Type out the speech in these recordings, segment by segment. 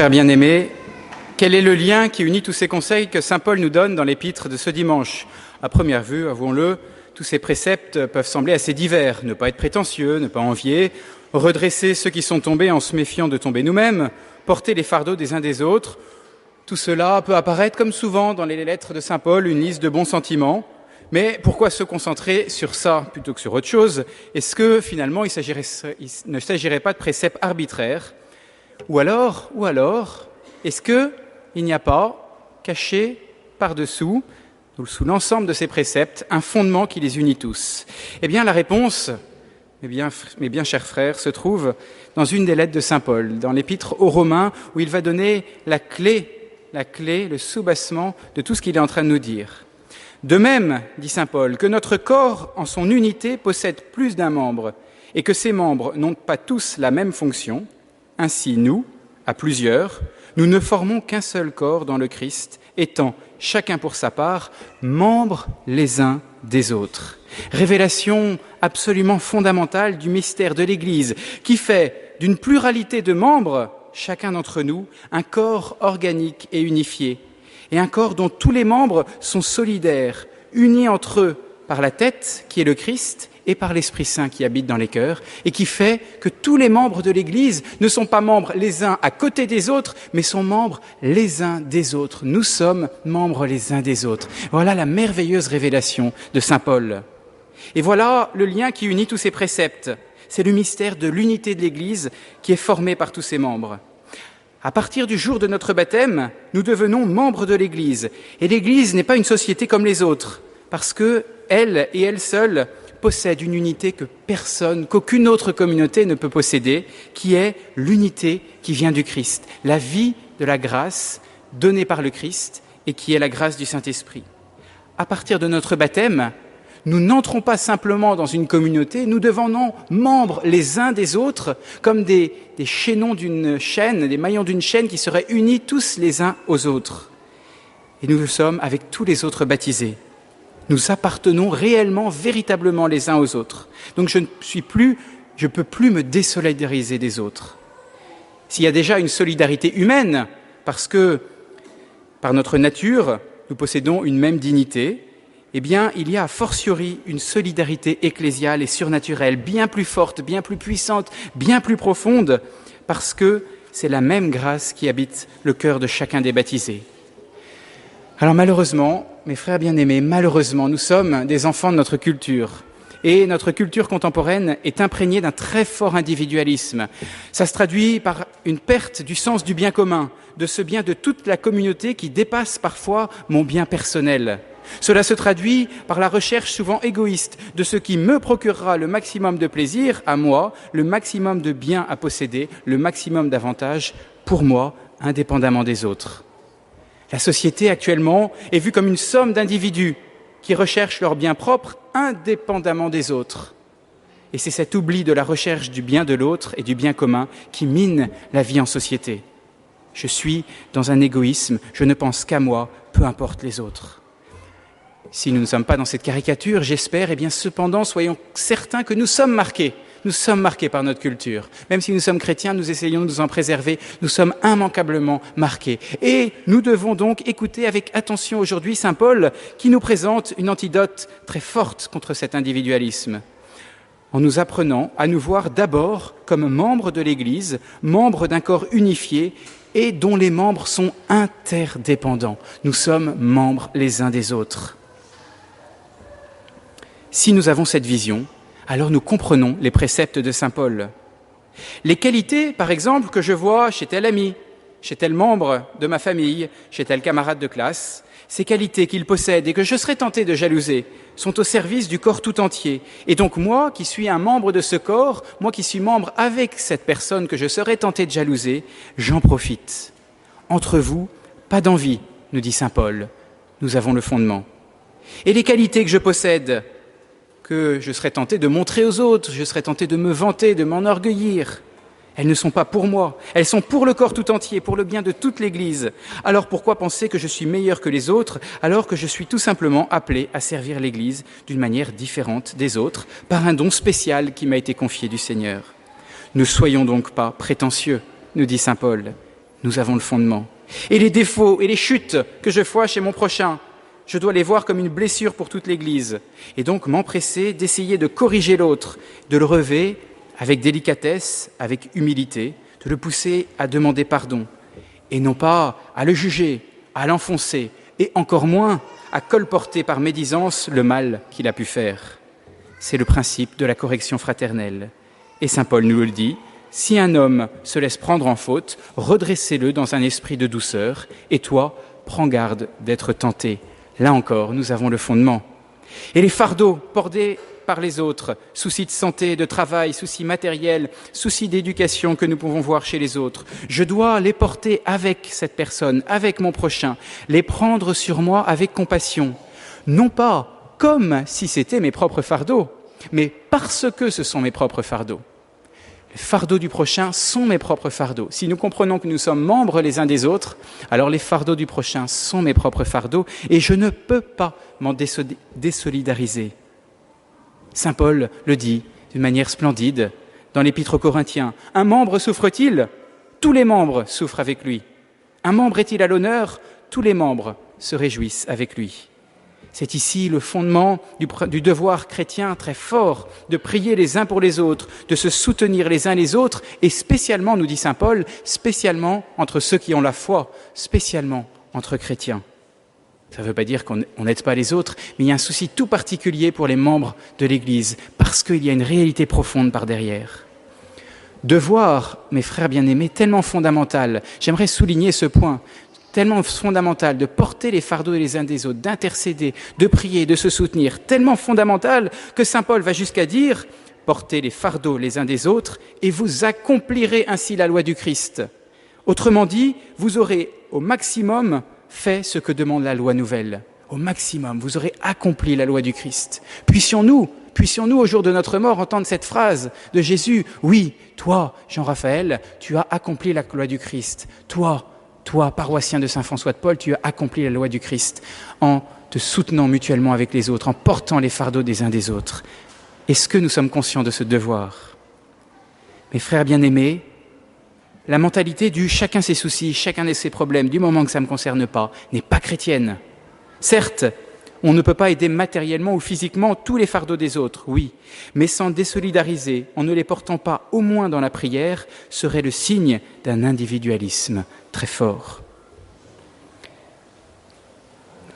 frères bien-aimés, quel est le lien qui unit tous ces conseils que saint Paul nous donne dans l'épître de ce dimanche ? À première vue, avouons-le, tous ces préceptes peuvent sembler assez divers. Ne pas être prétentieux, ne pas envier, redresser ceux qui sont tombés en se méfiant de tomber nous-mêmes, porter les fardeaux des uns des autres. Tout cela peut apparaître, comme souvent dans les lettres de saint Paul, une liste de bons sentiments. Mais pourquoi se concentrer sur ça plutôt que sur autre chose ? Est-ce que finalement il ne s'agirait pas de préceptes arbitraires ? Ou alors, est-ce qu'il n'y a pas, caché par-dessous, sous l'ensemble de ces préceptes, un fondement qui les unit tous ? Eh bien, la réponse, mes bien chers frères, se trouve dans une des lettres de saint Paul, dans l'épître aux Romains, où il va donner la clé, le soubassement de tout ce qu'il est en train de nous dire. De même, dit saint Paul, que notre corps, en son unité, possède plus d'un membre, et que ces membres n'ont pas tous la même fonction, ainsi nous, à plusieurs, nous ne formons qu'un seul corps dans le Christ, étant, chacun pour sa part, membres les uns des autres. Révélation absolument fondamentale du mystère de l'Église, qui fait d'une pluralité de membres, chacun d'entre nous, un corps organique et unifié, et un corps dont tous les membres sont solidaires, unis entre eux par la tête, qui est le Christ, et par l'Esprit Saint qui habite dans les cœurs, et qui fait que tous les membres de l'Église ne sont pas membres les uns à côté des autres, mais sont membres les uns des autres. Nous sommes membres les uns des autres. Voilà la merveilleuse révélation de saint Paul. Et voilà le lien qui unit tous ces préceptes. C'est le mystère de l'unité de l'Église qui est formé par tous ses membres. À partir du jour de notre baptême, nous devenons membres de l'Église. Et l'Église n'est pas une société comme les autres, parce que elle et elle seule possède une unité qu'aucune autre communauté ne peut posséder, qui est l'unité qui vient du Christ, la vie de la grâce donnée par le Christ et qui est la grâce du Saint-Esprit. À partir de notre baptême, nous n'entrons pas simplement dans une communauté, nous devenons membres les uns des autres, comme des chaînons d'une chaîne, des maillons d'une chaîne qui seraient unis tous les uns aux autres. Et nous le sommes avec tous les autres baptisés. Nous appartenons réellement, véritablement les uns aux autres. Donc je ne peux plus me désolidariser des autres. S'il y a déjà une solidarité humaine, parce que par notre nature, nous possédons une même dignité, eh bien, il y a a fortiori une solidarité ecclésiale et surnaturelle, bien plus forte, bien plus puissante, bien plus profonde, parce que c'est la même grâce qui habite le cœur de chacun des baptisés. Alors malheureusement, mes frères bien-aimés, nous sommes des enfants de notre culture. Et notre culture contemporaine est imprégnée d'un très fort individualisme. Ça se traduit par une perte du sens du bien commun, de ce bien de toute la communauté qui dépasse parfois mon bien personnel. Cela se traduit par la recherche souvent égoïste de ce qui me procurera le maximum de plaisir à moi, le maximum de biens à posséder, le maximum d'avantages pour moi, indépendamment des autres. La société actuellement est vue comme une somme d'individus qui recherchent leur bien propre indépendamment des autres. Et c'est cet oubli de la recherche du bien de l'autre et du bien commun qui mine la vie en société. Je suis dans un égoïsme, je ne pense qu'à moi, peu importe les autres. Si nous ne sommes pas dans cette caricature, j'espère, cependant, soyons certains que nous sommes marqués. Nous sommes marqués par notre culture. Même si nous sommes chrétiens, nous essayons de nous en préserver. Nous sommes immanquablement marqués. Et nous devons donc écouter avec attention aujourd'hui saint Paul qui nous présente une antidote très forte contre cet individualisme, en nous apprenant à nous voir d'abord comme membres de l'Église, membres d'un corps unifié et dont les membres sont interdépendants. Nous sommes membres les uns des autres. Si nous avons cette vision, alors nous comprenons les préceptes de saint Paul. Les qualités, par exemple, que je vois chez tel ami, chez tel membre de ma famille, chez tel camarade de classe, ces qualités qu'il possède et que je serais tenté de jalouser, sont au service du corps tout entier. Et donc moi, qui suis un membre de ce corps, moi qui suis membre avec cette personne que je serais tenté de jalouser, j'en profite. Entre vous, pas d'envie, nous dit saint Paul. Nous avons le fondement. Et les qualités que je possède, que je serais tenté de montrer aux autres, je serais tenté de me vanter, de m'enorgueillir. Elles ne sont pas pour moi, elles sont pour le corps tout entier, pour le bien de toute l'Église. Alors pourquoi penser que je suis meilleur que les autres, alors que je suis tout simplement appelé à servir l'Église d'une manière différente des autres, par un don spécial qui m'a été confié du Seigneur ? Ne soyons donc pas prétentieux, nous dit saint Paul, nous avons le fondement. Et les défauts et les chutes que je vois chez mon prochain, je dois les voir comme une blessure pour toute l'Église. Et donc m'empresser d'essayer de corriger l'autre, de le relever avec délicatesse, avec humilité, de le pousser à demander pardon. Et non pas à le juger, à l'enfoncer, et encore moins à colporter par médisance le mal qu'il a pu faire. C'est le principe de la correction fraternelle. Et saint Paul nous le dit, si un homme se laisse prendre en faute, redressez-le dans un esprit de douceur, et toi, prends garde d'être tenté. Là encore, nous avons le fondement. Et les fardeaux portés par les autres, soucis de santé, de travail, soucis matériels, soucis d'éducation que nous pouvons voir chez les autres, je dois les porter avec cette personne, avec mon prochain, les prendre sur moi avec compassion, non pas comme si c'était mes propres fardeaux, mais parce que ce sont mes propres fardeaux. Les fardeaux du prochain sont mes propres fardeaux. Si nous comprenons que nous sommes membres les uns des autres, alors les fardeaux du prochain sont mes propres fardeaux et je ne peux pas m'en désolidariser. Saint Paul le dit d'une manière splendide dans l'Épître aux Corinthiens. Un membre souffre-t-il ? Tous les membres souffrent avec lui. Un membre est-il à l'honneur ? Tous les membres se réjouissent avec lui. C'est ici le fondement du devoir chrétien très fort, de prier les uns pour les autres, de se soutenir les uns les autres, et spécialement, nous dit saint Paul, spécialement entre ceux qui ont la foi, spécialement entre chrétiens. Ça ne veut pas dire qu'on n'aide pas les autres, mais il y a un souci tout particulier pour les membres de l'Église, parce qu'il y a une réalité profonde par derrière. Devoir, mes frères bien-aimés, tellement fondamental, j'aimerais souligner ce point, tellement fondamental de porter les fardeaux les uns des autres, d'intercéder, de prier, de se soutenir, tellement fondamental que saint Paul va jusqu'à dire « portez les fardeaux les uns des autres et vous accomplirez ainsi la loi du Christ ». Autrement dit, vous aurez au maximum fait ce que demande la loi nouvelle. Au maximum, vous aurez accompli la loi du Christ. Puissions-nous au jour de notre mort entendre cette phrase de Jésus « Oui, toi, Jean-Raphaël, tu as accompli la loi du Christ. Toi, paroissien de Saint-François de Paul, tu as accompli la loi du Christ en te soutenant mutuellement avec les autres, en portant les fardeaux des uns des autres. » Est-ce que nous sommes conscients de ce devoir ? Mes frères bien-aimés, la mentalité du « chacun ses soucis, chacun ses problèmes, du moment que ça ne me concerne pas » n'est pas chrétienne. Certes, on ne peut pas aider matériellement ou physiquement tous les fardeaux des autres, oui, mais s'en désolidariser, en ne les portant pas au moins dans la prière, serait le signe d'un individualisme très fort.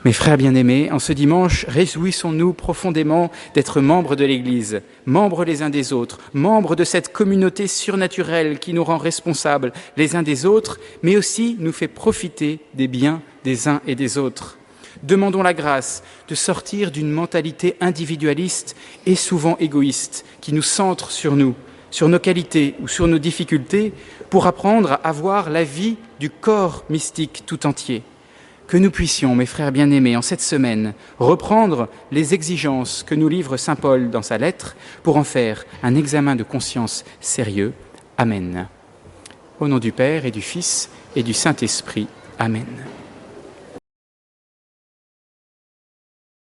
Mes frères bien-aimés, en ce dimanche, réjouissons-nous profondément d'être membres de l'Église, membres les uns des autres, membres de cette communauté surnaturelle qui nous rend responsables les uns des autres, mais aussi nous fait profiter des biens des uns et des autres. Demandons la grâce de sortir d'une mentalité individualiste et souvent égoïste qui nous centre sur nous, sur nos qualités ou sur nos difficultés pour apprendre à voir la vie du corps mystique tout entier. Que nous puissions, mes frères bien-aimés, en cette semaine, reprendre les exigences que nous livre saint Paul dans sa lettre pour en faire un examen de conscience sérieux. Amen. Au nom du Père et du Fils et du Saint-Esprit. Amen.